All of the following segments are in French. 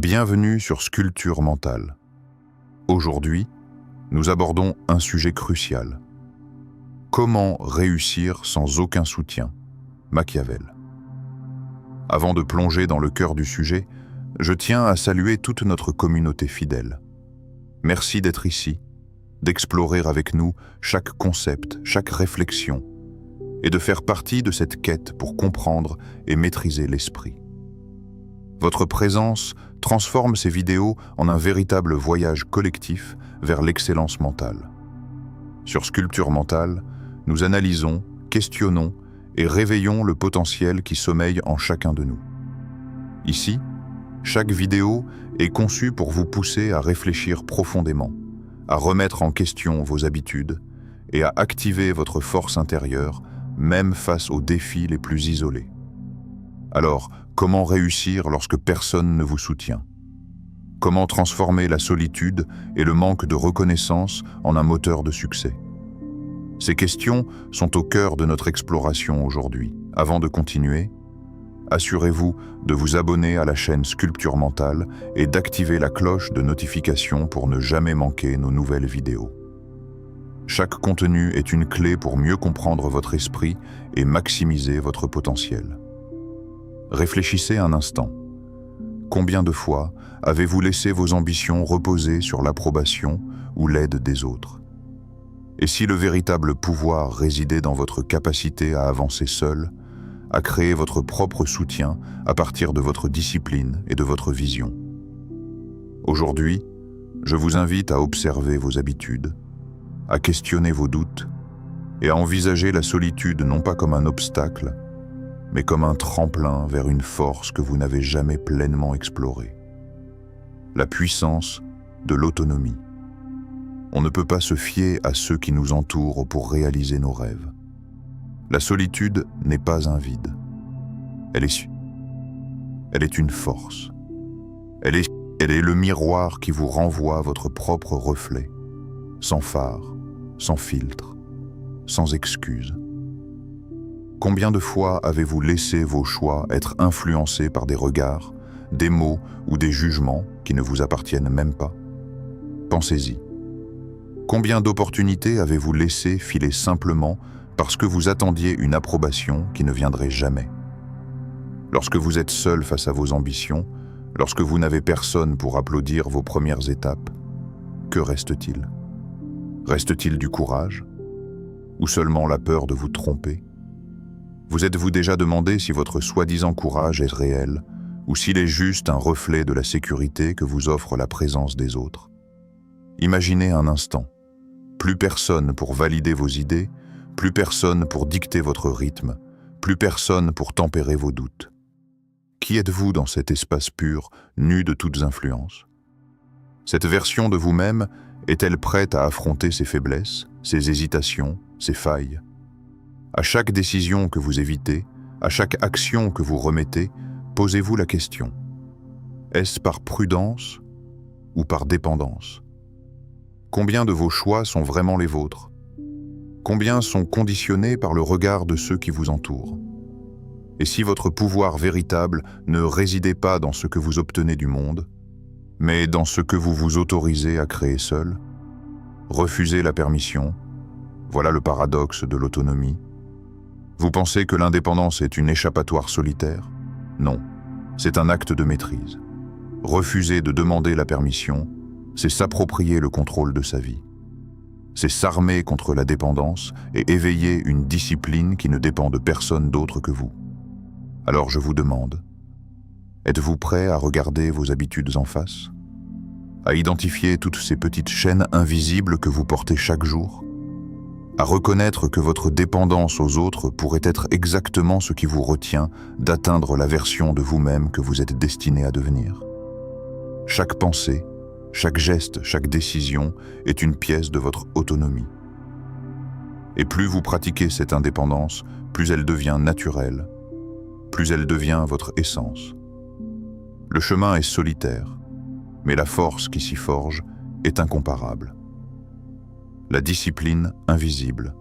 Bienvenue sur Sculpture mentale. Aujourd'hui, nous abordons un sujet crucial. Comment réussir sans aucun soutien? Machiavel. Avant de plonger dans le cœur du sujet, je tiens à saluer toute notre communauté fidèle. Merci d'être ici, d'explorer avec nous chaque concept, chaque réflexion, et de faire partie de cette quête pour comprendre et maîtriser l'esprit. Votre présence transforme ces vidéos en un véritable voyage collectif vers l'excellence mentale. Sur Sculpture mentale, nous analysons, questionnons et réveillons le potentiel qui sommeille en chacun de nous. Ici, chaque vidéo est conçue pour vous pousser à réfléchir profondément, à remettre en question vos habitudes et à activer votre force intérieure, même face aux défis les plus isolés. Alors, comment réussir lorsque personne ne vous soutient? Comment transformer la solitude et le manque de reconnaissance en un moteur de succès? Ces questions sont au cœur de notre exploration aujourd'hui. Avant de continuer, assurez-vous de vous abonner à la chaîne Sculpture mentale et d'activer la cloche de notification pour ne jamais manquer nos nouvelles vidéos. Chaque contenu est une clé pour mieux comprendre votre esprit et maximiser votre potentiel. Réfléchissez un instant. Combien de fois avez-vous laissé vos ambitions reposer sur l'approbation ou l'aide des autres? Et si le véritable pouvoir résidait dans votre capacité à avancer seul, à créer votre propre soutien à partir de votre discipline et de votre vision? Aujourd'hui, je vous invite à observer vos habitudes, à questionner vos doutes et à envisager la solitude non pas comme un obstacle, mais comme un tremplin vers une force que vous n'avez jamais pleinement explorée. La puissance de l'autonomie. On ne peut pas se fier à ceux qui nous entourent pour réaliser nos rêves. La solitude n'est pas un vide. Elle est une force. Elle est le miroir qui vous renvoie votre propre reflet, sans phare, sans filtre, sans excuse. Combien de fois avez-vous laissé vos choix être influencés par des regards, des mots ou des jugements qui ne vous appartiennent même pas? Pensez-y. Combien d'opportunités avez-vous laissé filer simplement parce que vous attendiez une approbation qui ne viendrait jamais? Lorsque vous êtes seul face à vos ambitions, lorsque vous n'avez personne pour applaudir vos premières étapes, que reste-t-il? Reste-t-il du courage? Ou seulement la peur de vous tromper? Vous êtes-vous déjà demandé si votre soi-disant courage est réel ou s'il est juste un reflet de la sécurité que vous offre la présence des autres? Imaginez un instant. Plus personne pour valider vos idées, plus personne pour dicter votre rythme, plus personne pour tempérer vos doutes. Qui êtes-vous dans cet espace pur, nu de toutes influences? Cette version de vous-même est-elle prête à affronter ses faiblesses, ses hésitations, ses failles? À chaque décision que vous évitez, à chaque action que vous remettez, posez-vous la question. Est-ce par prudence ou par dépendance? Combien de vos choix sont vraiment les vôtres? Combien sont conditionnés par le regard de ceux qui vous entourent? Et si votre pouvoir véritable ne résidait pas dans ce que vous obtenez du monde, mais dans ce que vous vous autorisez à créer seul? Refusez la permission, voilà le paradoxe de l'autonomie. Vous pensez que l'indépendance est une échappatoire solitaire? Non, c'est un acte de maîtrise. Refuser de demander la permission, c'est s'approprier le contrôle de sa vie. C'est s'armer contre la dépendance et éveiller une discipline qui ne dépend de personne d'autre que vous. Alors je vous demande, êtes-vous prêt à regarder vos habitudes en face? À identifier toutes ces petites chaînes invisibles que vous portez chaque jour? À reconnaître que votre dépendance aux autres pourrait être exactement ce qui vous retient d'atteindre la version de vous-même que vous êtes destiné à devenir? Chaque pensée, chaque geste, chaque décision est une pièce de votre autonomie. Et plus vous pratiquez cette indépendance, plus elle devient naturelle, plus elle devient votre essence. Le chemin est solitaire, mais la force qui s'y forge est incomparable. La discipline invisible.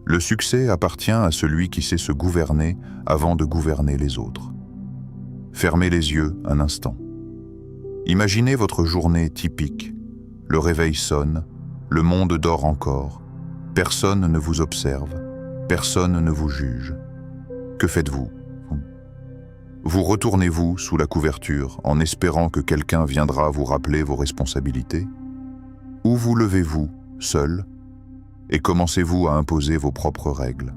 Le succès appartient à celui qui sait se gouverner avant de gouverner les autres. Fermez les yeux un instant. Imaginez votre journée typique. Le réveil sonne, le monde dort encore, personne ne vous observe, personne ne vous juge. Que faites-vous? Vous retournez-vous sous la couverture en espérant que quelqu'un viendra vous rappeler vos responsabilités? Ou vous levez-vous, seul, et commencez-vous à imposer vos propres règles?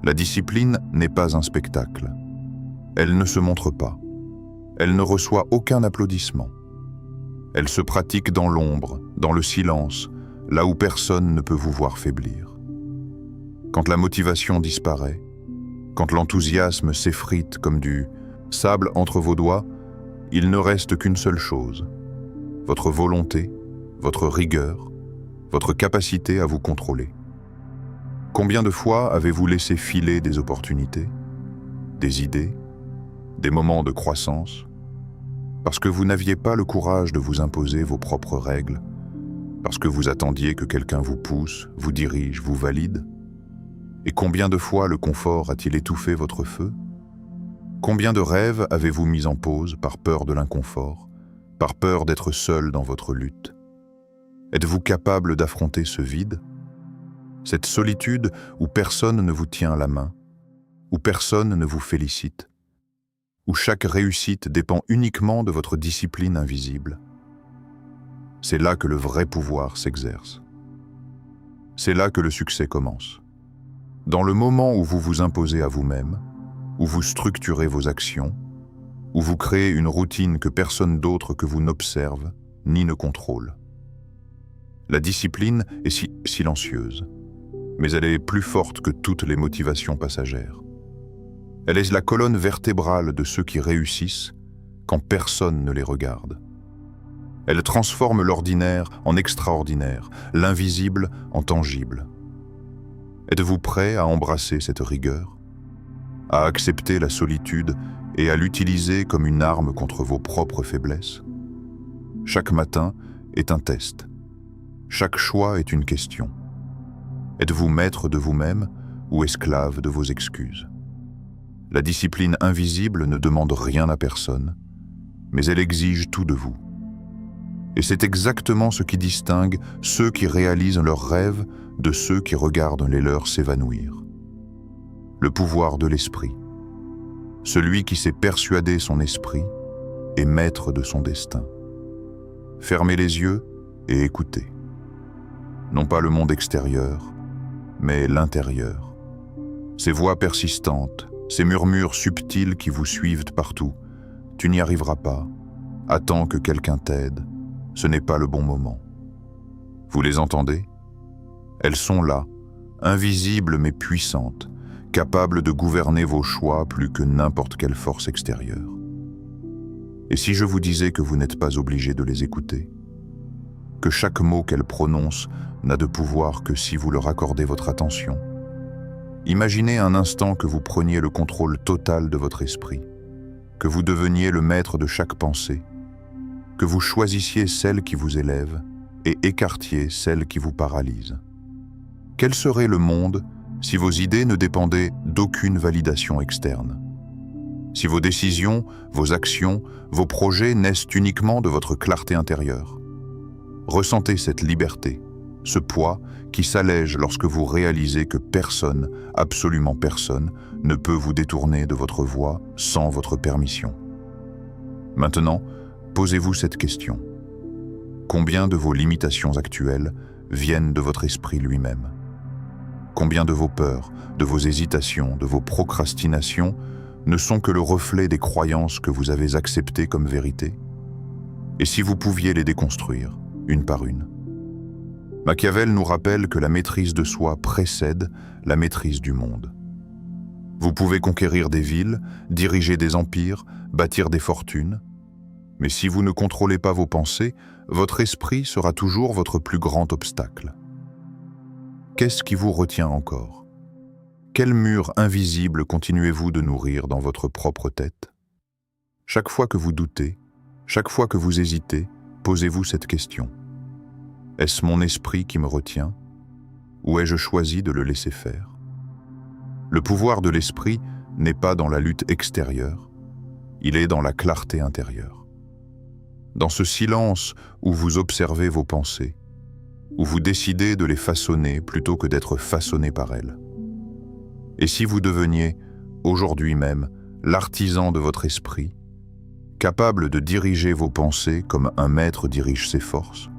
La discipline n'est pas un spectacle. Elle ne se montre pas. Elle ne reçoit aucun applaudissement. Elle se pratique dans l'ombre, dans le silence, là où personne ne peut vous voir faiblir. Quand la motivation disparaît, quand l'enthousiasme s'effrite comme du sable entre vos doigts, il ne reste qu'une seule chose: votre volonté, votre rigueur, votre capacité à vous contrôler. Combien de fois avez-vous laissé filer des opportunités, des idées, des moments de croissance, parce que vous n'aviez pas le courage de vous imposer vos propres règles, parce que vous attendiez que quelqu'un vous pousse, vous dirige, vous valide? Et combien de fois le confort a-t-il étouffé votre feu? Combien de rêves avez-vous mis en pause par peur de l'inconfort, par peur d'être seul dans votre lutte? Êtes-vous capable d'affronter ce vide? Cette solitude où personne ne vous tient la main, où personne ne vous félicite, où chaque réussite dépend uniquement de votre discipline invisible? C'est là que le vrai pouvoir s'exerce. C'est là que le succès commence. Dans le moment où vous vous imposez à vous-même, où vous structurez vos actions, où vous créez une routine que personne d'autre que vous n'observe ni ne contrôle. La discipline est silencieuse, mais elle est plus forte que toutes les motivations passagères. Elle est la colonne vertébrale de ceux qui réussissent quand personne ne les regarde. Elle transforme l'ordinaire en extraordinaire, l'invisible en tangible. Êtes-vous prêt à embrasser cette rigueur, à accepter la solitude et à l'utiliser comme une arme contre vos propres faiblesses? Chaque matin est un test. Chaque choix est une question. Êtes-vous maître de vous-même ou esclave de vos excuses? La discipline invisible ne demande rien à personne, mais elle exige tout de vous. Et c'est exactement ce qui distingue ceux qui réalisent leurs rêves de ceux qui regardent les leurs s'évanouir. Le pouvoir de l'esprit. Celui qui sait persuader son esprit est maître de son destin. Fermez les yeux et écoutez. Non pas le monde extérieur, mais l'intérieur. Ces voix persistantes, ces murmures subtils qui vous suivent partout. Tu n'y arriveras pas. Attends que quelqu'un t'aide. Ce n'est pas le bon moment. Vous les entendez? Elles sont là, invisibles mais puissantes, capables de gouverner vos choix plus que n'importe quelle force extérieure. Et si je vous disais que vous n'êtes pas obligé de les écouter? Que chaque mot qu'elles prononcent n'a de pouvoir que si vous leur accordez votre attention? Imaginez un instant que vous preniez le contrôle total de votre esprit, que vous deveniez le maître de chaque pensée, que vous choisissiez celle qui vous élève et écartiez celle qui vous paralyse. Quel serait le monde si vos idées ne dépendaient d'aucune validation externe? Si vos décisions, vos actions, vos projets naissent uniquement de votre clarté intérieure? Ressentez cette liberté, ce poids qui s'allège lorsque vous réalisez que personne, absolument personne, ne peut vous détourner de votre voie sans votre permission. Maintenant, posez-vous cette question. Combien de vos limitations actuelles viennent de votre esprit lui-même? Combien de vos peurs, de vos hésitations, de vos procrastinations ne sont que le reflet des croyances que vous avez acceptées comme vérité? Et si vous pouviez les déconstruire, une par une? Machiavel nous rappelle que la maîtrise de soi précède la maîtrise du monde. Vous pouvez conquérir des villes, diriger des empires, bâtir des fortunes, mais si vous ne contrôlez pas vos pensées, votre esprit sera toujours votre plus grand obstacle. Qu'est-ce qui vous retient encore? Quel mur invisible continuez-vous de nourrir dans votre propre tête? Chaque fois que vous doutez, chaque fois que vous hésitez, posez-vous cette question. Est-ce mon esprit qui me retient, ou ai-je choisi de le laisser faire? Le pouvoir de l'esprit n'est pas dans la lutte extérieure, il est dans la clarté intérieure. dans ce silence où vous observez vos pensées, où vous décidez de les façonner plutôt que d'être façonné par elles. Et si vous deveniez, aujourd'hui même, l'artisan de votre esprit, capable de diriger vos pensées comme un maître dirige ses forces?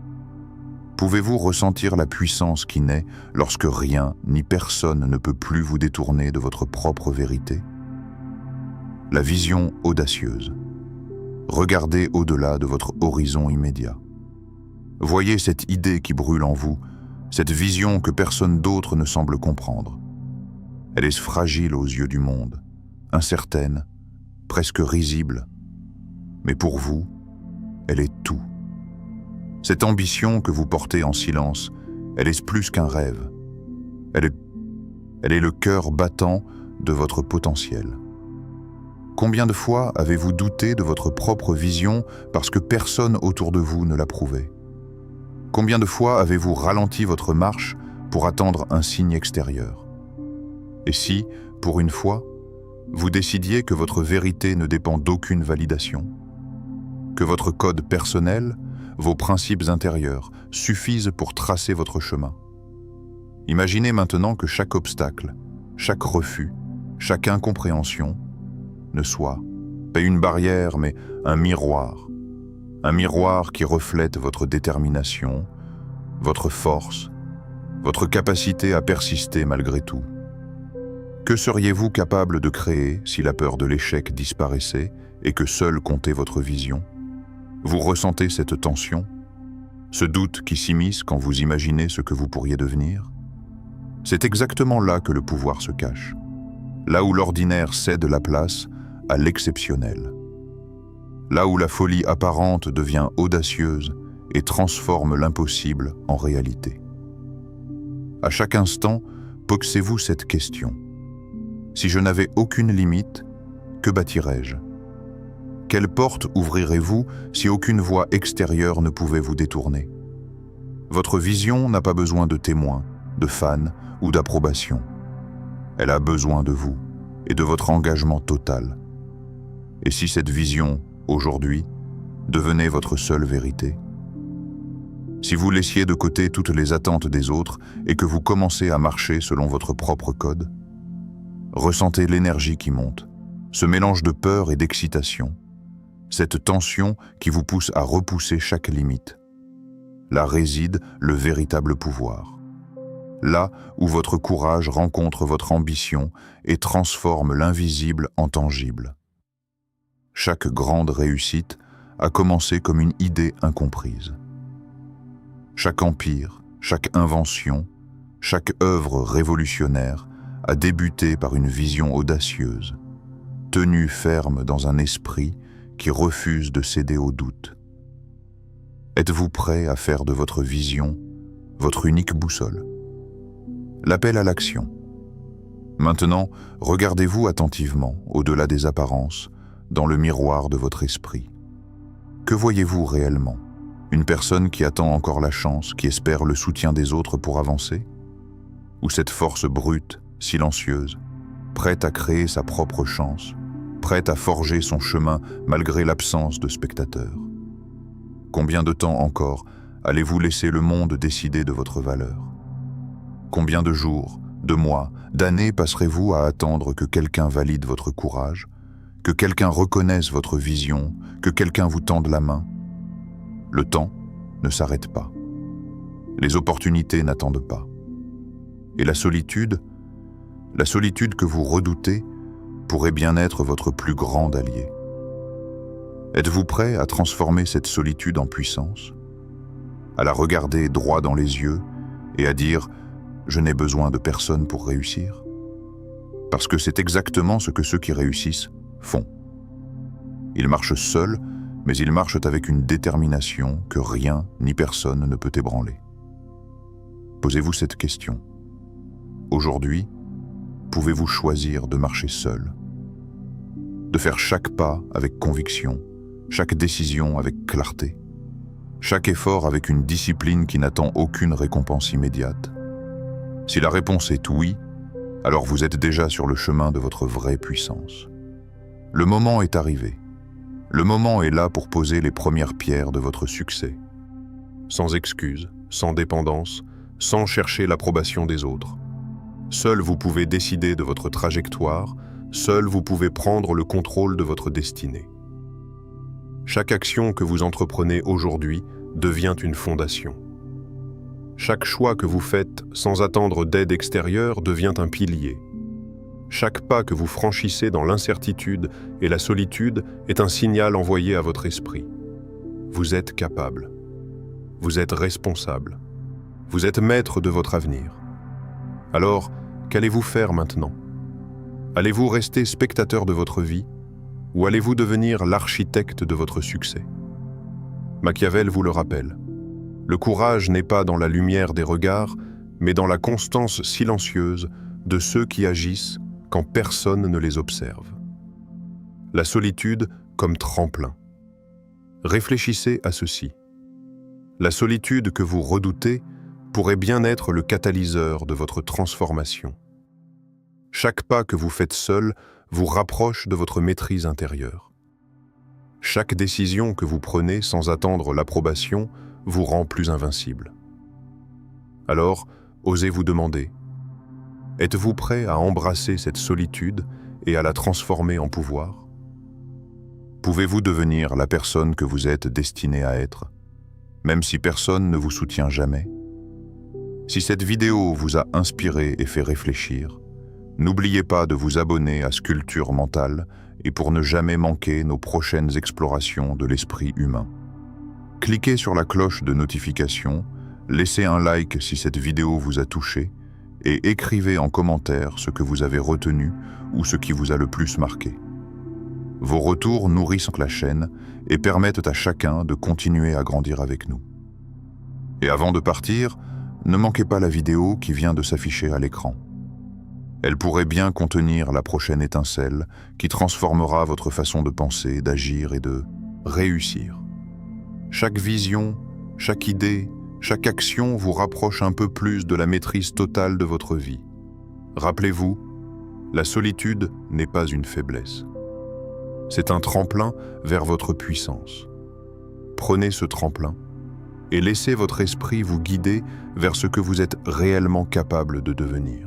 Pouvez-vous ressentir la puissance qui naît lorsque rien ni personne ne peut plus vous détourner de votre propre vérité? La vision audacieuse. Regardez au-delà de votre horizon immédiat. Voyez cette idée qui brûle en vous, cette vision que personne d'autre ne semble comprendre. Elle est fragile aux yeux du monde, incertaine, presque risible. Mais pour vous, elle est tout. Cette ambition que vous portez en silence, elle est plus qu'un rêve. Elle est le cœur battant de votre potentiel. Combien de fois avez-vous douté de votre propre vision parce que personne autour de vous ne l'approuvait? Combien de fois avez-vous ralenti votre marche pour attendre un signe extérieur? Et si, pour une fois, vous décidiez que votre vérité ne dépend d'aucune validation, que votre code personnel, vos principes intérieurs, suffisent pour tracer votre chemin? Imaginez maintenant que chaque obstacle, chaque refus, chaque incompréhension ne soit pas une barrière, mais un miroir qui reflète votre détermination, votre force, votre capacité à persister malgré tout. Que seriez-vous capable de créer si la peur de l'échec disparaissait et que seule comptait votre vision? Vous ressentez cette tension, ce doute qui s'immisce quand vous imaginez ce que vous pourriez devenir? C'est exactement là que le pouvoir se cache, là où l'ordinaire cède la place à l'exceptionnel, là où la folie apparente devient audacieuse et transforme l'impossible en réalité. À chaque instant, posez-vous cette question. Si je n'avais aucune limite, que bâtirais-je? Quelle porte ouvrirez-vous si aucune voie extérieure ne pouvait vous détourner? Votre vision n'a pas besoin de témoins, de fans ou d'approbation. Elle a besoin de vous et de votre engagement total. Et si cette vision, aujourd'hui, devenait votre seule vérité? Si vous laissiez de côté toutes les attentes des autres et que vous commencez à marcher selon votre propre code? Ressentez l'énergie qui monte, ce mélange de peur et d'excitation, cette tension qui vous pousse à repousser chaque limite. Là réside le véritable pouvoir. Là où votre courage rencontre votre ambition et transforme l'invisible en tangible. Chaque grande réussite a commencé comme une idée incomprise. Chaque empire, chaque invention, chaque œuvre révolutionnaire a débuté par une vision audacieuse, tenue ferme dans un esprit qui refuse de céder au doute. Êtes-vous prêt à faire de votre vision votre unique boussole? L'appel à l'action. Maintenant, regardez-vous attentivement, au-delà des apparences, dans le miroir de votre esprit. Que voyez-vous réellement? Une personne qui attend encore la chance, qui espère le soutien des autres pour avancer? Ou cette force brute, silencieuse, prête à créer sa propre chance, prête à forger son chemin malgré l'absence de spectateurs? Combien de temps encore allez-vous laisser le monde décider de votre valeur? Combien de jours, de mois, d'années passerez-vous à attendre que quelqu'un valide votre courage, que quelqu'un reconnaisse votre vision, que quelqu'un vous tende la main? Le temps ne s'arrête pas. Les opportunités n'attendent pas. Et la solitude que vous redoutez, pourrait bien être votre plus grand allié. Êtes-vous prêt à transformer cette solitude en puissance? À la regarder droit dans les yeux et à dire « Je n'ai besoin de personne pour réussir » ? Parce que c'est exactement ce que ceux qui réussissent font. Ils marchent seuls, mais ils marchent avec une détermination que rien ni personne ne peut ébranler. Posez-vous cette question. Aujourd'hui, pouvez-vous choisir de marcher seul? De faire chaque pas avec conviction, chaque décision avec clarté, chaque effort avec une discipline qui n'attend aucune récompense immédiate? Si la réponse est oui, alors vous êtes déjà sur le chemin de votre vraie puissance. Le moment est arrivé. Le moment est là pour poser les premières pierres de votre succès. Sans excuses, sans dépendance, sans chercher l'approbation des autres. Seul vous pouvez décider de votre trajectoire, seul vous pouvez prendre le contrôle de votre destinée. Chaque action que vous entreprenez aujourd'hui devient une fondation. Chaque choix que vous faites sans attendre d'aide extérieure devient un pilier. Chaque pas que vous franchissez dans l'incertitude et la solitude est un signal envoyé à votre esprit. Vous êtes capable. Vous êtes responsable. Vous êtes maître de votre avenir. Alors, qu'allez-vous faire maintenant? Allez-vous rester spectateur de votre vie ou allez-vous devenir l'architecte de votre succès? Machiavel vous le rappelle. Le courage n'est pas dans la lumière des regards, mais dans la constance silencieuse de ceux qui agissent quand personne ne les observe. La solitude comme tremplin. Réfléchissez à ceci. La solitude que vous redoutez pourrait bien être le catalyseur de votre transformation. Chaque pas que vous faites seul vous rapproche de votre maîtrise intérieure. Chaque décision que vous prenez sans attendre l'approbation vous rend plus invincible. Alors, osez vous demander, êtes-vous prêt à embrasser cette solitude et à la transformer en pouvoir? Pouvez-vous devenir la personne que vous êtes destiné à être, même si personne ne vous soutient jamais? Si cette vidéo vous a inspiré et fait réfléchir, n'oubliez pas de vous abonner à Sculpture Mentale et pour ne jamais manquer nos prochaines explorations de l'esprit humain. Cliquez sur la cloche de notification, laissez un like si cette vidéo vous a touché et écrivez en commentaire ce que vous avez retenu ou ce qui vous a le plus marqué. Vos retours nourrissent la chaîne et permettent à chacun de continuer à grandir avec nous. Et avant de partir, ne manquez pas la vidéo qui vient de s'afficher à l'écran. Elle pourrait bien contenir la prochaine étincelle qui transformera votre façon de penser, d'agir et de réussir. Chaque vision, chaque idée, chaque action vous rapproche un peu plus de la maîtrise totale de votre vie. Rappelez-vous, la solitude n'est pas une faiblesse. C'est un tremplin vers votre puissance. Prenez ce tremplin et laissez votre esprit vous guider vers ce que vous êtes réellement capable de devenir.